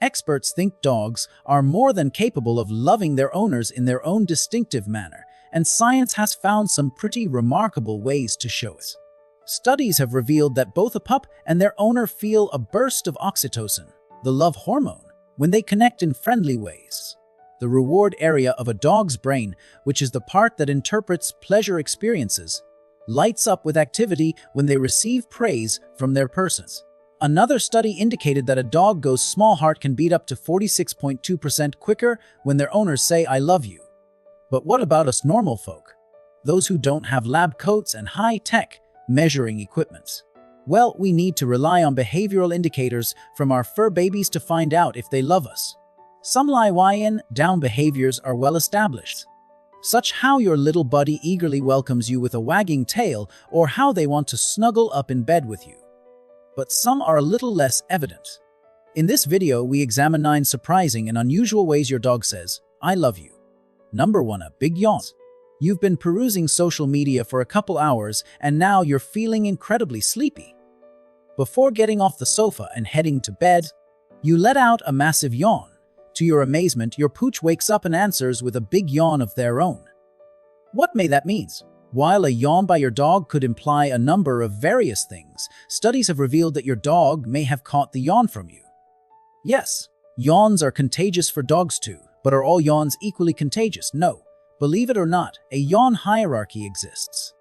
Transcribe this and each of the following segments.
Experts think dogs are more than capable of loving their owners in their own distinctive manner, and science has found some pretty remarkable ways to show it. Studies have revealed that both a pup and their owner feel a burst of oxytocin, the love hormone, when they connect in friendly ways. The reward area of a dog's brain, which is the part that interprets pleasure experiences, lights up with activity when they receive praise from their persons. Another study indicated that a dog goes small heart can beat up to 46.2% quicker when their owners say, "I love you." But what about us normal folk? Those who don't have lab coats and high-tech measuring equipment? Well, we need to rely on behavioral indicators from our fur babies to find out if they love us. Some lying down behaviors are well established, such how your little buddy eagerly welcomes you with a wagging tail or how they want to snuggle up in bed with you. But some are a little less evident. In this video, we examine 9 surprising and unusual ways your dog says, "I love you." Number 1. A big yawn. You've been perusing social media for a couple hours and now you're feeling incredibly sleepy. Before getting off the sofa and heading to bed, you let out a massive yawn. To your amazement, your pooch wakes up and answers with a big yawn of their own. What may that mean? While a yawn by your dog could imply a number of various things, studies have revealed that your dog may have caught the yawn from you. Yes, yawns are contagious for dogs too, but are all yawns equally contagious? No. Believe it or not, a yawn hierarchy exists.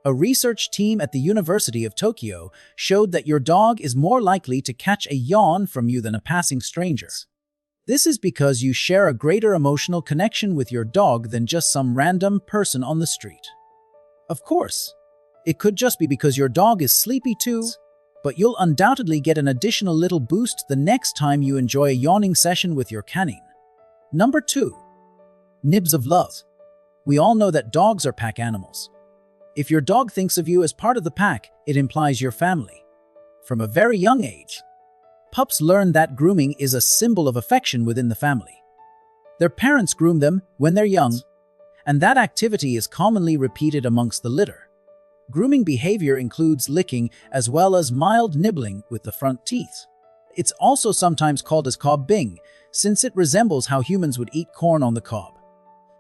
A research team at the University of Tokyo showed that your dog is more likely to catch a yawn from you than a passing stranger. This is because you share a greater emotional connection with your dog than just some random person on the street. Of course, it could just be because your dog is sleepy too, but you'll undoubtedly get an additional little boost the next time you enjoy a yawning session with your canine. Number 2. Nibs of love. We all know that dogs are pack animals. If your dog thinks of you as part of the pack, it implies your family. From a very young age, pups learn that grooming is a symbol of affection within the family. Their parents groom them when they're young, and that activity is commonly repeated amongst the litter. Grooming behavior includes licking as well as mild nibbling with the front teeth. It's also sometimes called as cobbing, since it resembles how humans would eat corn on the cob.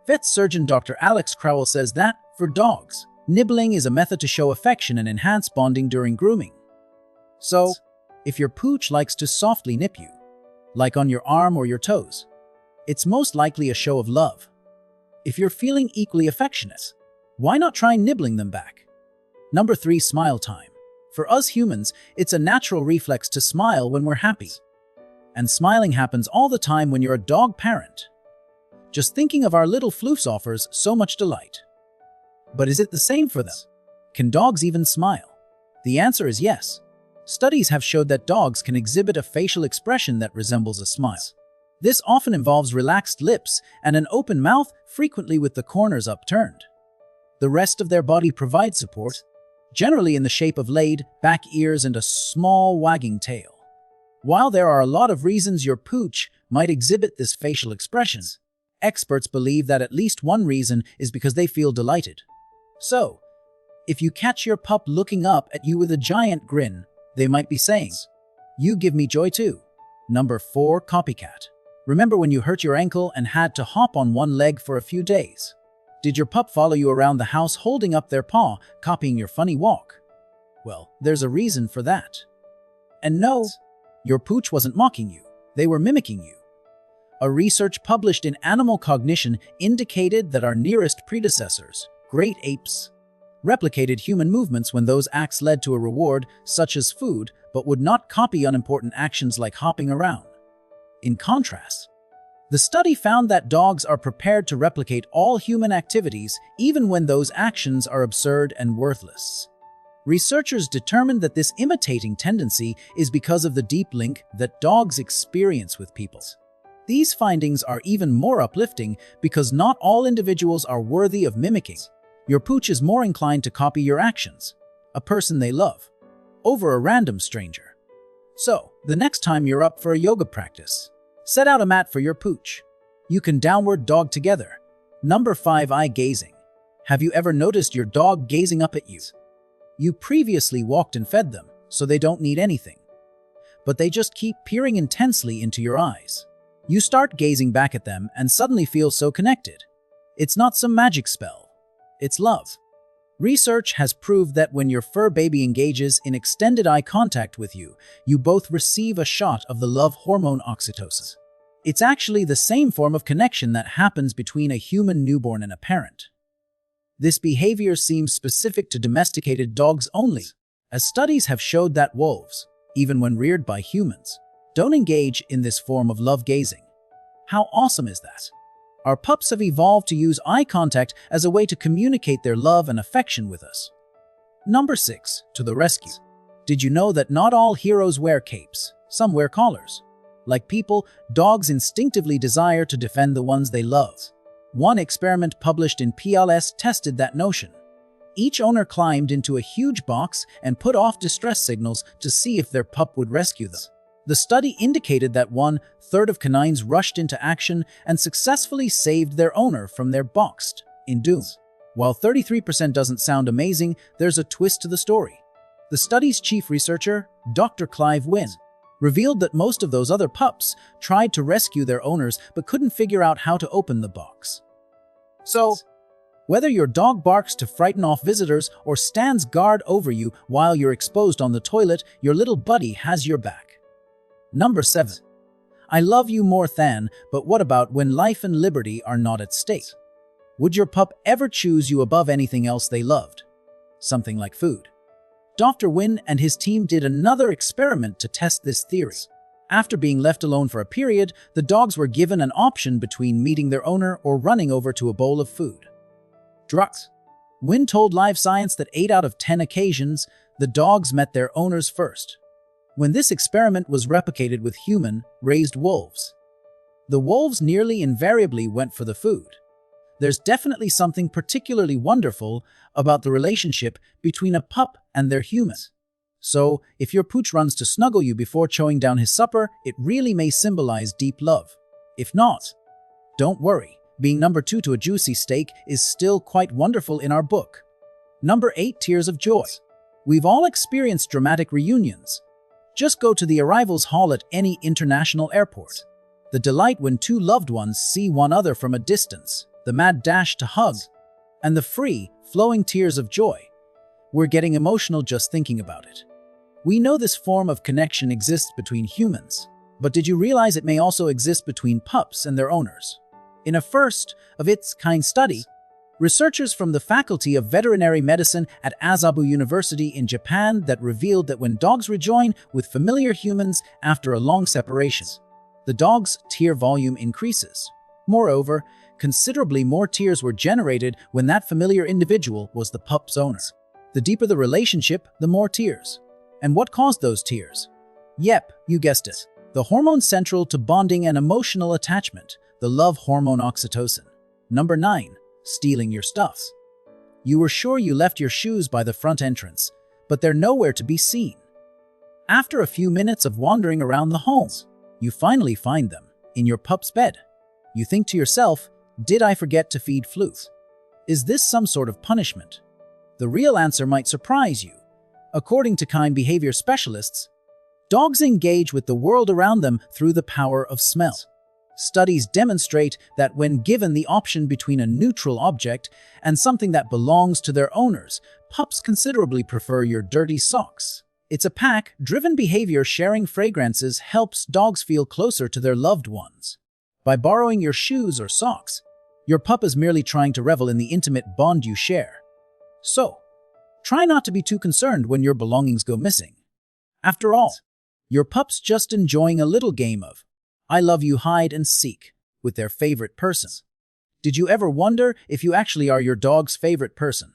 Vet surgeon Dr. Alex Crowell says that, for dogs, nibbling is a method to show affection and enhance bonding during grooming. So, if your pooch likes to softly nip you, like on your arm or your toes, it's most likely a show of love. If you're feeling equally affectionate, why not try nibbling them back? Number 3. Smile time. For us humans, it's a natural reflex to smile when we're happy. And smiling happens all the time when you're a dog parent. Just thinking of our little floofs offers so much delight. But is it the same for them? Can dogs even smile? The answer is yes. Studies have showed that dogs can exhibit a facial expression that resembles a smile. This often involves relaxed lips and an open mouth, frequently with the corners upturned. The rest of their body provides support, generally in the shape of laid back ears and a small wagging tail. While there are a lot of reasons your pooch might exhibit this facial expression, experts believe that at least one reason is because they feel delighted. So, if you catch your pup looking up at you with a giant grin, they might be saying, "You give me joy too." Number 4. Copycat. Remember when you hurt your ankle and had to hop on one leg for a few days? Did your pup follow you around the house holding up their paw, copying your funny walk? Well, there's a reason for that. And no, your pooch wasn't mocking you. They were mimicking you. A research published in Animal Cognition indicated that our nearest predecessors, great apes, replicated human movements when those acts led to a reward, such as food, but would not copy unimportant actions like hopping around. In contrast, the study found that dogs are prepared to replicate all human activities even when those actions are absurd and worthless. Researchers determined that this imitating tendency is because of the deep link that dogs experience with people. These findings are even more uplifting because not all individuals are worthy of mimicking. Your pooch is more inclined to copy your actions, a person they love, over a random stranger. So, the next time you're up for a yoga practice, set out a mat for your pooch. You can downward dog together. Number 5. Eye gazing. Have you ever noticed your dog gazing up at you? You previously walked and fed them, so they don't need anything. but they just keep peering intensely into your eyes. You start gazing back at them and suddenly feel so connected. It's not some magic spell. It's love. Research has proved that when your fur baby engages in extended eye contact with you, you both receive a shot of the love hormone oxytocin. It's actually the same form of connection that happens between a human newborn and a parent. This behavior seems specific to domesticated dogs only, as studies have showed that wolves, even when reared by humans, don't engage in this form of love gazing. How awesome is that? Our pups have evolved to use eye contact as a way to communicate their love and affection with us. Number 6. To the rescue. Did you know that not all heroes wear capes? Some wear collars. Like people, dogs instinctively desire to defend the ones they love. One experiment published in PLS tested that notion. Each owner climbed into a huge box and put off distress signals to see if their pup would rescue them. The study indicated that 1/3 of canines rushed into action and successfully saved their owner from their boxed in doom. While 33% doesn't sound amazing, there's a twist to the story. The study's chief researcher, Dr. Clive Wynne, revealed that most of those other pups tried to rescue their owners but couldn't figure out how to open the box. So, whether your dog barks to frighten off visitors or stands guard over you while you're exposed on the toilet, your little buddy has your back. Number 7. I love you more than, but what about when life and liberty are not at stake? Would your pup ever choose you above anything else they loved? Something like food. Dr. Wynne and his team did another experiment to test this theory. After being left alone for a period, the dogs were given an option between meeting their owner or running over to a bowl of food. Drugs. Wynne told Live Science that 8 out of 10 occasions, the dogs met their owners first. When this experiment was replicated with human-raised wolves, the wolves nearly invariably went for the food. There's definitely something particularly wonderful about the relationship between a pup and their human. So, if your pooch runs to snuggle you before chowing down his supper, it really may symbolize deep love. If not, don't worry. Being number 2 to a juicy steak is still quite wonderful in our book. Number 8. Tears of joy. We've all experienced dramatic reunions. Just go to the arrivals hall at any international airport. The delight when two loved ones see one another from a distance, the mad dash to hug, and the free, flowing tears of joy. We're getting emotional just thinking about it. We know this form of connection exists between humans, but did you realize it may also exist between pups and their owners? In a first-of-its-kind study, researchers from the Faculty of Veterinary Medicine at Asabu University in Japan that revealed that when dogs rejoin with familiar humans after a long separation, the dog's tear volume increases. Moreover, considerably more tears were generated when that familiar individual was the pup's owner. The deeper the relationship, the more tears. And what caused those tears? Yep, you guessed it. The hormone central to bonding and emotional attachment, the love hormone oxytocin. Number 9. Stealing your stuff. You were sure you left your shoes by the front entrance, but they're nowhere to be seen. After a few minutes of wandering around the home, you finally find them in your pup's bed. You think to yourself, did I forget to feed Floof? Is this some sort of punishment? The real answer might surprise you. According to kind behavior specialists, dogs engage with the world around them through the power of smell. Studies demonstrate that when given the option between a neutral object and something that belongs to their owners, pups considerably prefer your dirty socks. It's a pack-driven behavior. Sharing fragrances helps dogs feel closer to their loved ones. By borrowing your shoes or socks, your pup is merely trying to revel in the intimate bond you share. So, try not to be too concerned when your belongings go missing. After all, your pup's just enjoying a little game of I love you hide and seek with their favorite person. Did you ever wonder if you actually are your dog's favorite person?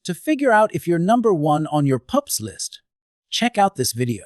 To figure out if you're number 1 on your pup's list, check out this video.